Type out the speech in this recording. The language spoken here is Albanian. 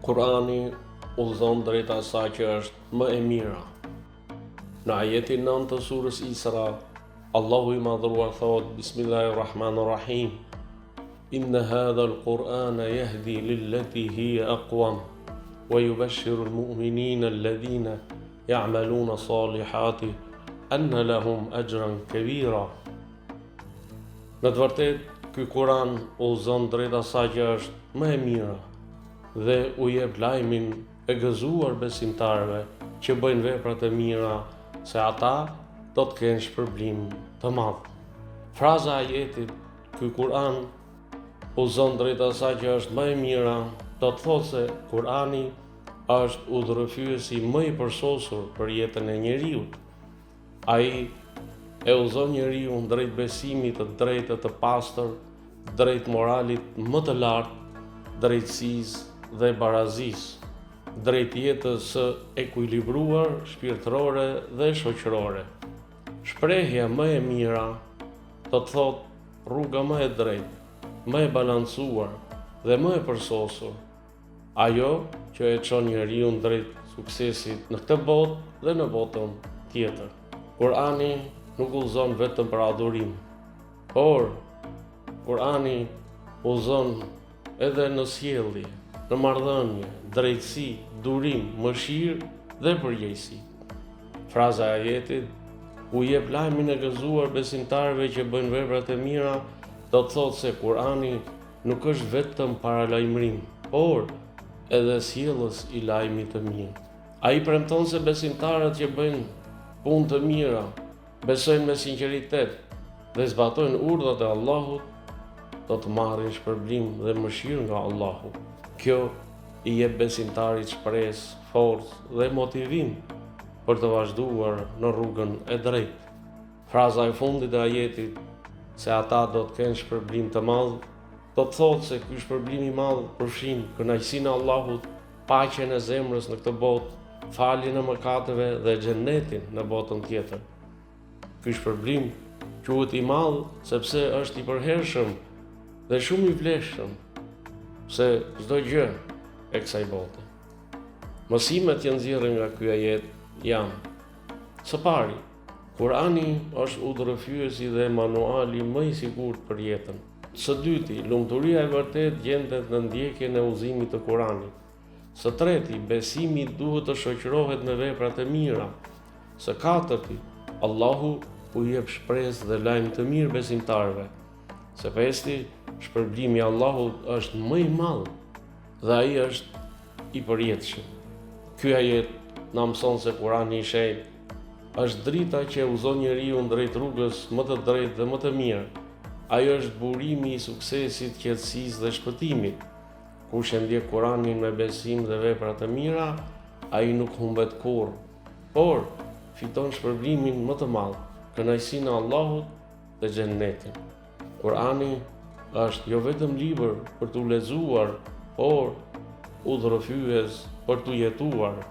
Kurani udhëzon drejt asaj që është më e mira. Në ajetin 9 të surës Isra, Allahu i madhruar thot: Bismillahirrahmanirrahim. Inna hadha al-Qur'ana yahdi lillati hiya aqwam wa yubashshiru al-mu'minina alladhina ya'maluna salihati anna lahum ajran kabira. Në të vërtetë, ky Kur'an udhëzon drejt asaj që është më e mira dhe u jep lajmin e gëzuar besimtarëve që bëjnë veprat e mira, se ata do të kenë shpërblim të madh. Fraza e ajetit, ky Kur'an udhëzon drejt asaj që është më e mira, do të thotë se Kur'ani është udhërrëfyesi më i përsosur për jetën e njeriu. Ai e udhëzon njeriu drejt besimit të drejtë të pastër, drejt moralit më të lartë, drejtësisë dhe barazisë, drejt jetës së ekuilibruar shpirtërore dhe shoqërore. Shprehja më e mira do të thotë rruga më e drejtë, më e balancuar dhe më e përsosur, ajo që e çon njeriu drejt suksesit në këtë botë dhe në botën tjetër. Kurani nuk udhëzon vetëm për adhurim, por Kurani udhëzon edhe në sjellje, në marrëdhënie, drejtësi, durim, mëshirë dhe përgjegjësi. Fraza e ajetit u jep lajmin e gëzuar besimtarëve që bëjnë veprat e mira, do të thotë se Kurani nuk është vetëm paralajmërim, por edhe sjellës i lajmit të mirë. Ai premton se besimtarët që bëjnë punë të mira, besojnë me sinqeritet dhe zbatojnë urdhat e Allahut, do të marrin shpërblim dhe mëshirë nga Allahu. Kjo i jep besimtarit shpresë, forcë dhe motivim për të vazhduar në rrugën e drejtë. Fraza e fundit e ajetit, se ata do të kenë shpërblim të madh, do të thotë se ky shpërblim i madh përfshin kënaqësinë e Allahut, paqen e zemrës në këtë botë, faljen e mëkateve dhe xhenetin në botën tjetër. Ky shpërblim quhet i madh sepse është i përhershëm dhe shumë i vlefshëm se çdo gjë e kësaj bote. Mësimet që nxjerrin nga ky ajet janë: së pari, Kurani është udhërrëfyesi dhe manuali më i sigurt për jetën. Së dyti, lumturia e vërtet gjendet në ndjekjen e udhëzimit të Kuranit. Së treti, besimi duhet të shoqërohet me veprat e mira. Së katërti, Allahu u jep shpresë dhe lajm të mirë besimtarëve. Së pesti, shpërblimi i Allahut është më i madh dhe ai është i përjetshëm. Ky ajet na mëson se Kurani i shenjtë është drita që udhëzon njeriu drejt rrugës më të drejtë dhe më të mirë. Ai është burimi i suksesit, qetësisë dhe shpëtimit. Kush e ndjek Kuranin me besim dhe vepra të mira, ai nuk humbet kurrë, por fiton shpërblimin më të madh, kënaqësinë e Allahut dhe xhenetin. Kurani është jo vetëm libër për t'u lexuar, por udhërrëfyes për t'u jetuar.